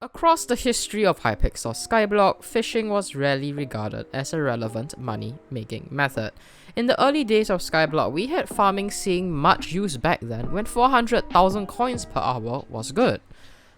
Across the history of Hypixel Skyblock, fishing was rarely regarded as a relevant money-making method. In the early days of Skyblock, we had farming seeing much use back then when 400,000 coins per hour was good.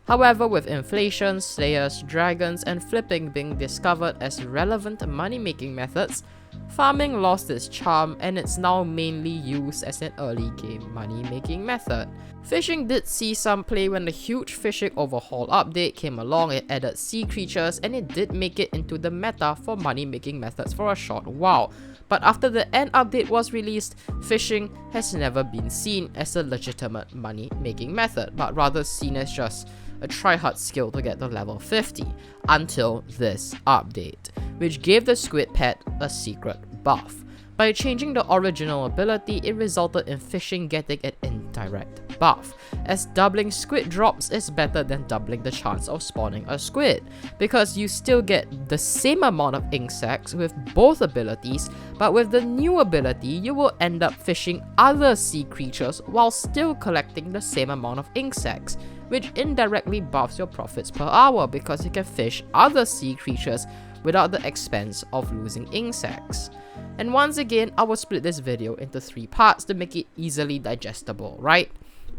However, with inflation, slayers, dragons, and flipping being discovered as relevant money-making methods, farming lost its charm and it's now mainly used as an early game money-making method. Fishing did see some play when the huge Fishing Overhaul update came along. It added sea creatures and it did make it into the meta for money-making methods for a short while. But after the end update was released, fishing has never been seen as a legitimate money-making method, but rather seen as just a try-hard skill to get to level 50, until this update, which gave the squid pet a secret buff. By changing the original ability, it resulted in fishing getting an indirect buff, as doubling squid drops is better than doubling the chance of spawning a squid, because you still get the same amount of ink sacs with both abilities, but with the new ability you will end up fishing other sea creatures while still collecting the same amount of ink sacs, which indirectly buffs your profits per hour because you can fish other sea creatures without the expense of losing ink sacs. And once again, I will split this video into 3 parts to make it easily digestible, right?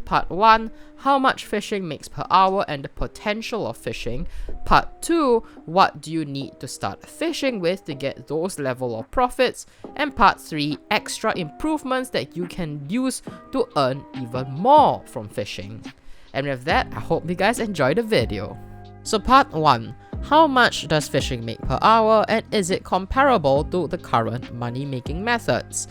Part 1, how much fishing makes per hour and the potential of fishing. Part 2, what do you need to start fishing with to get those level of profits. And part 3, extra improvements that you can use to earn even more from fishing. And with that, I hope you guys enjoy the video. So part 1, how much does fishing make per hour and is it comparable to the current money making methods?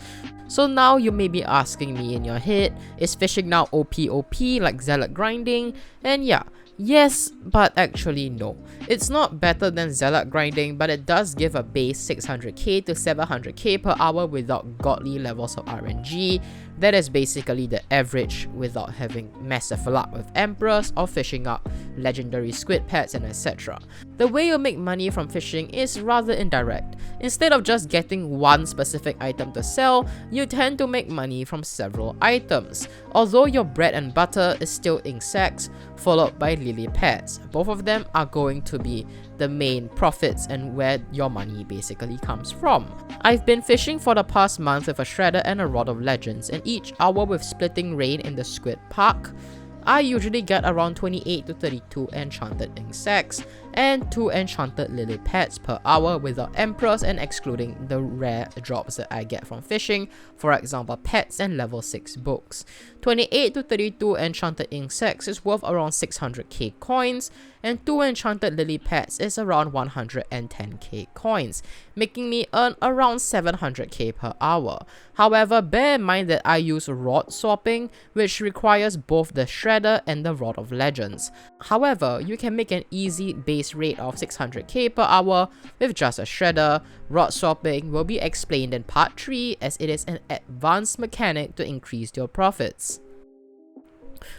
So now you may be asking me in your head, is fishing now OP like Zealot grinding? And yeah, yes, but actually no. It's not better than Zealot grinding, but it does give a base 600k to 700k per hour without godly levels of RNG. That is basically the average without having massive luck with Emperors or fishing up legendary squid pets and etc. The way you make money from fishing is rather indirect. Instead of just getting one specific item to sell, you tend to make money from several items. Although your bread and butter is still ink sacs, followed by lily pads. Both of them are going to be the main profits and where your money basically comes from. I've been fishing for the past month with a shredder and a rod of legends, and each hour with splitting rain in the squid park, I usually get around 28 to 32 enchanted ink sacs and 2 enchanted lily pads per hour without emperors and excluding the rare drops that I get from fishing, for example pets and level 6 books. 28 to 32 enchanted ink sacs is worth around 600k coins, and 2 enchanted lily pads is around 110k coins, making me earn around 700k per hour. However, bear in mind that I use rod swapping, which requires both the shredder and the rod of legends. However, you can make an easy base rate of 600k per hour with just a shredder. Rod swapping will be explained in part 3 as it is an advanced mechanic to increase your profits.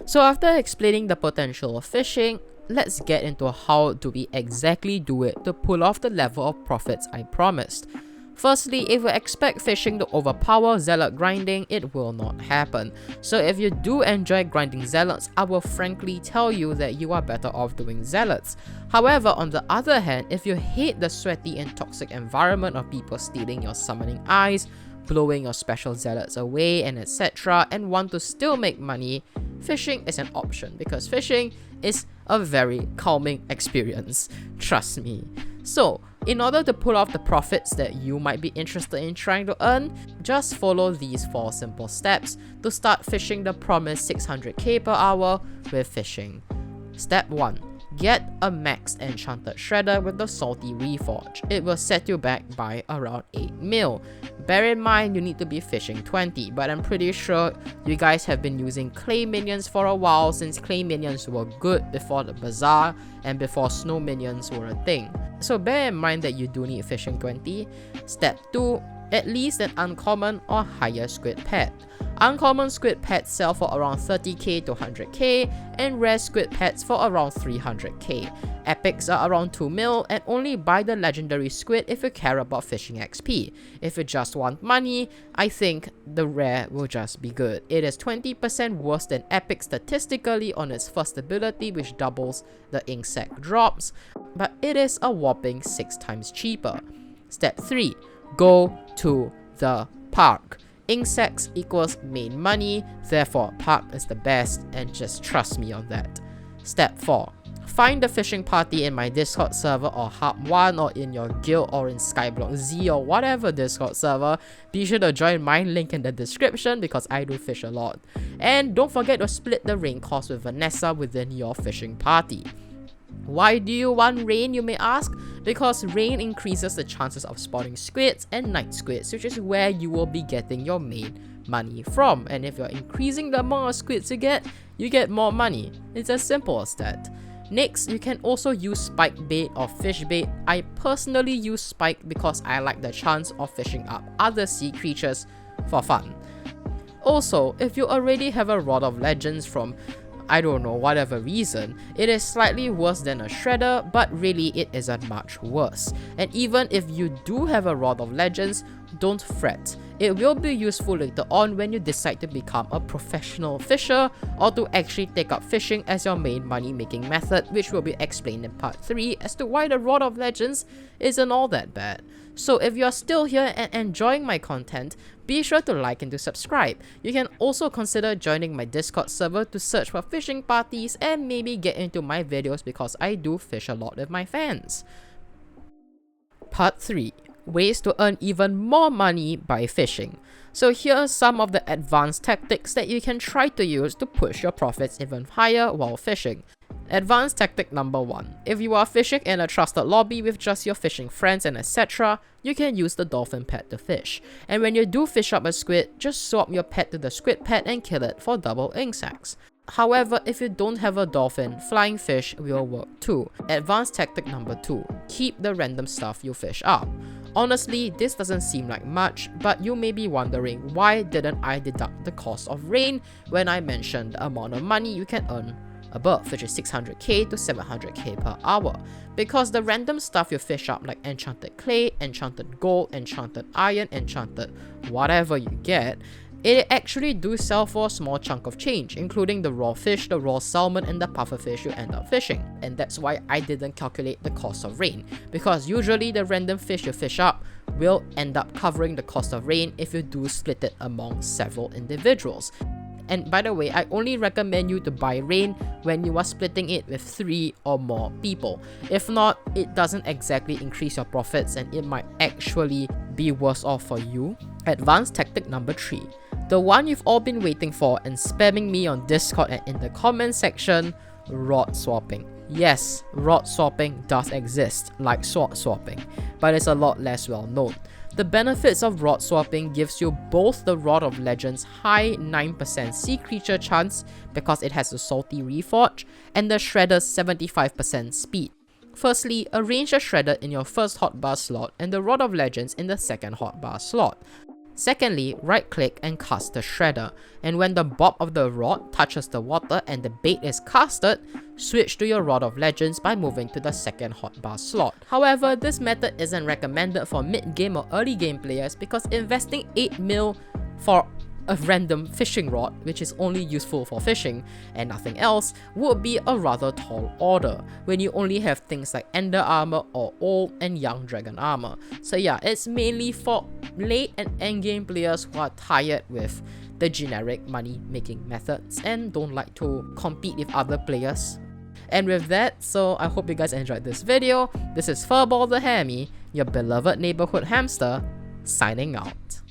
So after explaining the potential of fishing, let's get into how do we exactly do it to pull off the level of profits I promised. Firstly, if you expect fishing to overpower Zealot grinding, it will not happen. So if you do enjoy grinding Zealots, I will frankly tell you that you are better off doing Zealots. However, on the other hand, if you hate the sweaty and toxic environment of people stealing your summoning eyes, blowing your special Zealots away and etc. and want to still make money, fishing is an option because fishing is a very calming experience, trust me. So, in order to pull off the profits that you might be interested in trying to earn, just follow these 4 simple steps to start fishing the promised 600k per hour with fishing. Step 1. Get a max enchanted shredder with the salty reforge. It will set you back by around 8 mil. Bear in mind you need to be fishing 20, but I'm pretty sure you guys have been using clay minions for a while since clay minions were good before the bazaar and before snow minions were a thing. So bear in mind that you do need fishing 20. Step 2. At least an uncommon or higher squid pet. Uncommon squid pets sell for around 30k to 100k, and rare squid pets for around 300k. Epics are around 2 mil, and only buy the legendary squid if you care about fishing XP. If you just want money, I think the rare will just be good. It is 20% worse than epic statistically on its first ability, which doubles the ink sac drops, but it is a whopping 6 times cheaper. Step 3. Go to the park. Ink sacs equals main money, therefore park is the best, and just trust me on that. Step 4. Find the fishing party in my Discord server or Hub 1, or in your guild, or in Skyblock Z, or whatever Discord server. Be sure to join my link in the description because I do fish a lot. And don't forget to split the rain cost with Vanessa within your fishing party. Why do you want rain, you may ask? Because rain increases the chances of spawning squids and night squids, which is where you will be getting your main money from. And if you're increasing the amount of squids you get more money. It's as simple as that. Next, you can also use spike bait or fish bait. I personally use spike because I like the chance of fishing up other sea creatures for fun. Also, if you already have a Rod of Legends from I don't know, whatever reason, it is slightly worse than a shredder, but really it isn't much worse. And even if you do have a Rod of Legends, don't fret. It will be useful later on when you decide to become a professional fisher or to actually take up fishing as your main money making method, which will be explained in part 3 as to why the Rod of Legends isn't all that bad. So if you are still here and enjoying my content, be sure to like and to subscribe. You can also consider joining my Discord server to search for fishing parties and maybe get into my videos because I do fish a lot with my fans. Part 3. Ways to earn even more money by fishing. So here are some of the advanced tactics that you can try to use to push your profits even higher while fishing. Advanced tactic number 1. If you are fishing in a trusted lobby with just your fishing friends and etc., you can use the dolphin pet to fish. And when you do fish up a squid, just swap your pet to the squid pet and kill it for double ink sacs. However, if you don't have a dolphin, flying fish will work too. Advanced tactic number 2. Keep the random stuff you fish up. Honestly, this doesn't seem like much, but you may be wondering why didn't I deduct the cost of rain when I mentioned the amount of money you can earn above, which is 600k to 700k per hour. Because the random stuff you fish up like enchanted clay, enchanted gold, enchanted iron, enchanted whatever you get, it actually do sell for a small chunk of change, including the raw fish, the raw salmon, and the pufferfish you end up fishing. And that's why I didn't calculate the cost of rain, because usually the random fish you fish up will end up covering the cost of rain if you do split it among several individuals. And by the way, I only recommend you to buy rain when you are splitting it with 3 or more people. If not, it doesn't exactly increase your profits and it might actually be worse off for you. Advanced tactic number 3. The one you've all been waiting for and spamming me on Discord and in the comment section, rod swapping. Yes, rod swapping does exist, like sword swapping, but it's a lot less well known. The benefits of rod swapping gives you both the Rod of Legends high 9% sea creature chance because it has a salty reforge, and the shredder's 75% speed. Firstly, arrange a shredder in your first hotbar slot and the Rod of Legends in the second hotbar slot. Secondly, right click and cast the shredder, and when the bob of the rod touches the water and the bait is casted, switch to your Rod of Legends by moving to the second hotbar slot. However, this method isn't recommended for mid-game or early game players because investing 8 mil for a random fishing rod, which is only useful for fishing and nothing else, would be a rather tall order when you only have things like Ender armor or old and young dragon armor. So yeah, it's mainly for late and end game players who are tired with the generic money making methods and don't like to compete with other players. And with that, so I hope you guys enjoyed this video. This is Furball the Hammy, your beloved neighborhood hamster, signing out.